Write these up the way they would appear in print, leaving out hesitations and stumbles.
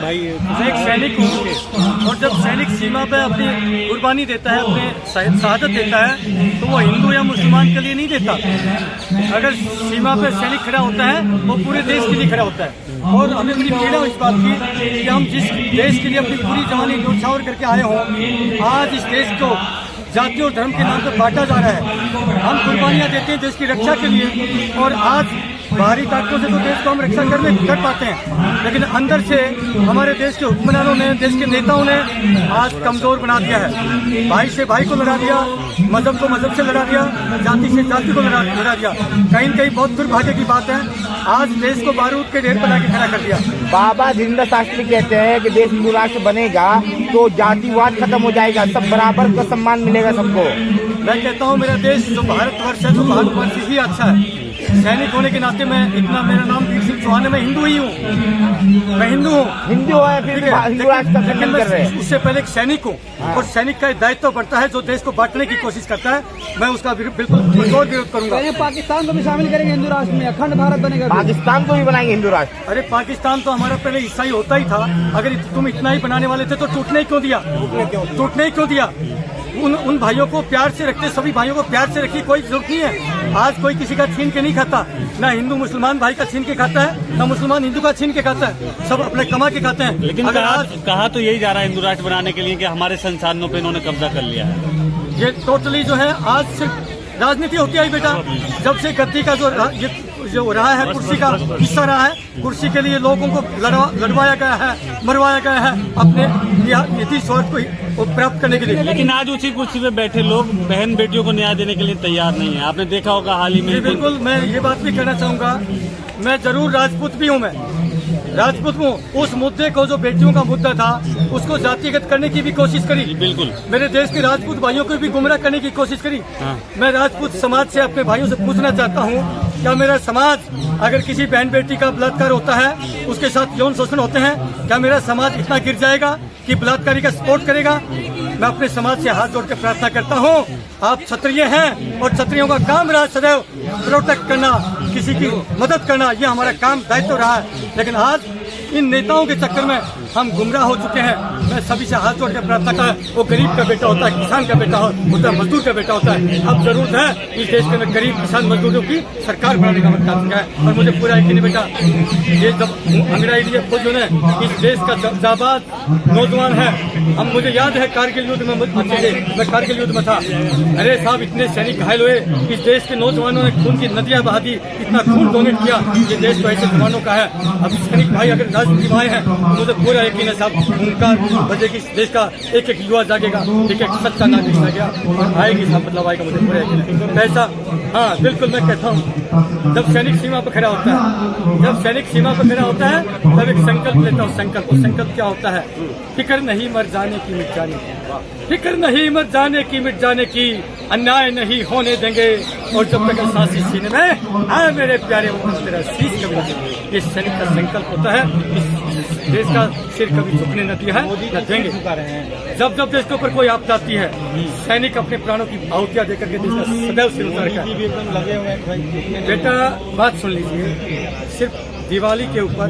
भाई मैं एक सैनिक हूँ और जब सैनिक सीमा पे अपनी कुर्बानी देता है, अपने शहादत देता है, तो वो हिंदू या मुसलमान के लिए नहीं देता। अगर सीमा पे सैनिक खड़ा होता है वो पूरे देश के लिए खड़ा होता है। और हमें बड़ी पीड़ा इस बात की कि हम जिस देश के लिए अपनी पूरी जवानी न्यौछावर करके आए हों, आज इस देश को जाति और धर्म के नाम पर बांटा जा रहा है। हम कुर्बानियां देते हैं देश की रक्षा के लिए, और आज बाहरी ताकतों से तो देश को हम रक्षा कर पाते हैं, लेकिन अंदर से हमारे देश के हुक्मरानों ने, देश के नेताओं ने आज कमजोर बना दिया है। भाई से भाई को लड़ा दिया, मजहब को मजहब से लड़ा दिया, जाति से जाति को लड़ा दिया। कहीं न कहीं बहुत दुर्भाग्य की बात है, आज देश को बारूद के ढेर बना के खड़ा कर दिया। बाबा जिंदा शास्त्री कहते हैं कि देश हिंदू राष्ट्र बनेगा तो जातिवाद खत्म हो जाएगा, सब बराबर का सम्मान मिलेगा सबको। मैं कहता हूँ मेरा देश जो भारतवर्ष है, तो भारतवर्ष ही अच्छा है। सैनिक होने के नाते मैं इतना, मेरा नाम वीर सिंह चौहान है, मैं हिंदू ही हूँ, मैं हिंदू हूँ। हिंदू है फिर हिंदू राष्ट्र का खंडन कर रहे हैं। उससे पहले एक सैनिक हूँ, और सैनिक का दायित्व बढ़ता है जो देश को बांटने की कोशिश करता है, मैं उसका बिल्कुल जोर विरोध करूंगा। पाकिस्तान को भी शामिल करेंगे हिंदू राष्ट्र में, अखंड भारत बनेगा। पाकिस्तान को भी बनाएंगे हिंदू राष्ट्र। अरे पाकिस्तान तो हमारा पहले हिस्सा ही होता ही था। अगर तुम इतना ही बनाने वाले थे तो टूटने ही क्यों दिया? उन भाइयों को प्यार से रखते, सभी भाइयों को प्यार से रखिए, कोई जरूरत नहीं है। आज कोई किसी का छीन के नहीं खाता, ना हिंदू मुसलमान भाई का छीन के खाता है, ना मुसलमान हिंदू का छीन के खाता है, सब अपने कमा के खाते हैं। लेकिन कहा तो यही जा रहा है हिंदू राष्ट्र बनाने के लिए कि हमारे संसाधनों पे इन्होंने कब्जा कर लिया है। ये टोटली जो है आज सिर्फ राजनीति होती है बेटा। जब से गद्दी का जो रहा है, कुर्सी का हिस्सा रहा है, कुर्सी के लिए लोगों को लड़वाया गया है, मरवाया गया है अपने निजी स्वार्थ को प्राप्त करने के लिए। लेकिन आज उसी कुर्सी पे बैठे लोग बहन बेटियों को न्याय देने के लिए तैयार नहीं है। आपने देखा होगा हाल ही में। बिल्कुल, मैं ये बात भी कहना चाहूंगा, मैं जरूर राजपूत भी हूँ, मैं राजपूत हूँ। उस मुद्दे को, जो बेटियों का मुद्दा था, उसको जातिगत करने की भी कोशिश करी। बिल्कुल, मेरे देश के राजपूत भाइयों को भी गुमराह करने की कोशिश करी। मैं राजपूत समाज से, अपने भाइयों से पूछना चाहता हूँ, क्या मेरा समाज, अगर किसी बहन बेटी का बलात्कार होता है, उसके साथ यौन शोषण होते हैं, क्या मेरा समाज इतना गिर जाएगा कि बलात्कारी का सपोर्ट करेगा? मैं अपने समाज से हाथ जोड़ के प्रार्थना करता हूँ, आप क्षत्रिय हैं और क्षत्रियों का काम रहा सदैव प्रोटेक्ट करना, किसी की मदद करना, ये हमारा काम दायित्व रहा है। लेकिन आज इन नेताओं के चक्कर में हम गुमराह हो चुके हैं। मैं सभी से हाथ जोड़ के प्रार्थना कर, वो गरीब का बेटा होता है, किसान का बेटा होता है, मजदूर का बेटा होता है। अब जरूरत है इस देश के अंदर गरीब किसान मजदूरों की सरकार बनाने का वक्त आ चुका है। और मुझे पूरा यकीन है बेटा, ये जब अंग्रेजी फौज जो है इस देश का जाबाज नौजवान है। हम, मुझे याद है कारगिल युद्ध में, मैं कारगिल युद्ध में था। अरे साहब, इतने सैनिक घायल हुए, इस देश के नौजवानों ने खून की नदियां बहा दी, इतना खून डोनेट किया। ये देश तो ऐसे जवानों का है। अब सैनिक भाई अगर राजनीति में आए हैं, तो मुझे पूरा यकीन है साहब, उनका वजह की देश का एक एक युवा जागेगा, एक एक सच्चा नागरिक जागेगा और आएगी साहब, मतलब आएगा, मुझे पूरा यकीन है। पैसा, हाँ बिल्कुल, मैं कहता हूँ, जब सैनिक सीमा पर खड़ा होता है, जब सैनिक सीमा पर खड़ा होता है, तब एक संकल्प लेता हूँ। संकल्प क्या होता है? फिक्र नहीं मर जाने की, मिट जाने की, फिक्र नहीं मर जाने की, मिट जाने की, अन्याय नहीं होने देंगे, और जब तक सांसी सीने में आए मेरे प्यारे वतन, तेरा शीश कभी नहीं देंगे। ये सैनिक का संकल्प होता है। इस देश का सिर कभी झुकने न दिया है, न देंगे। जब जब देश के ऊपर कोई आपदा आती है, सैनिक अपने प्राणों की आहुतियां देकर के देश का सदैव सिर उतार कर। बेटा बात सुन लीजिए, सिर्फ दिवाली के ऊपर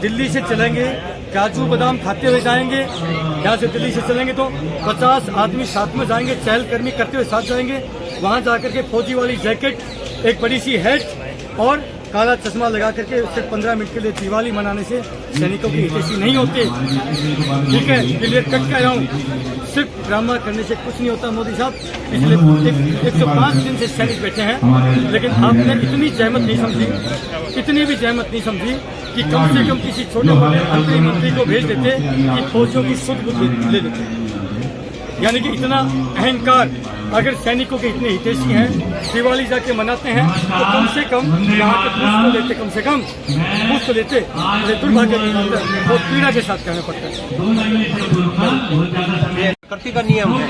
दिल्ली से चलेंगे, काजू बादाम खाते हुए जाएंगे। यहाँ से दिल्ली से चलेंगे तो 50 आदमी साथ में जाएंगे, चहलकदमी करते हुए साथ जाएंगे। वहाँ जाकर के फौजी वाली जैकेट, एक बड़ी सी हैट और काला चश्मा लगा करके सिर्फ 15 मिनट के लिए दिवाली मनाने से सैनिकों की हितैषी नहीं होते। ठीक है, क्लियर कट कह रहा हूँ। सिर्फ ड्रामा करने से कुछ नहीं होता। मोदी साहब, पिछले 105 दिन से सैनिक बैठे हैं, लेकिन आपने इतनी जहमत नहीं समझी, इतनी भी जहमत नहीं समझी कि कम से कम किसी छोटे मोटे मंत्री मंत्री को भेज देते कि फौजियों की सुध बुध ले लेते। यानी कि इतना अहंकार, अगर सैनिकों के इतने हितैषी हैं, दिवाली जाके मनाते हैं, तो कम से कम यहाँ के पुष्प तो लेते, कम से कम पुष्प तो लेते। दुर्भाग्य की बात है, बहुत पीड़ा के साथ कहना पड़ता है। प्रकृति का नियम है,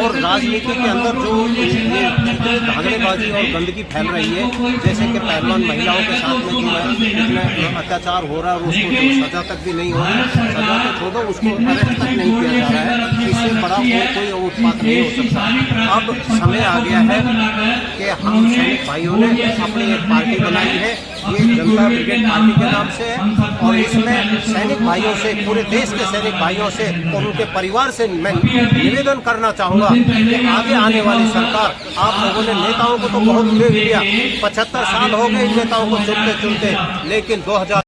और राजनीति के अंदर जो ये धागड़ेबाजी और गंदगी फैल रही है, जैसे कि पहलवान महिलाओं के साथ में जो है इतना अत्याचार हो रहा है, और उसको जो सजा तक भी नहीं हो रही, सजा तो छोड़ो, उसको अरेस्ट तक नहीं किया जा रहा है। इससे बड़ा कोई उत्पात नहीं हो सकता। अब समय आ गया है कि हम सैनिक भाइयों ने अपनी एक पार्टी बनाई है, ये जनता ब्रिगेड पार्टी के नाम से है और इसमें सैनिक भाइयों से, पूरे देश के सैनिक भाइयों से और उनके परिवार से मैं निवेदन करना चाहूँगा कि आगे आने वाली सरकार, आप लोगों ने नेताओं को तो बहुत देख लिया, 75 साल हो गए इन नेताओं को चुनते चुनते, लेकिन 2000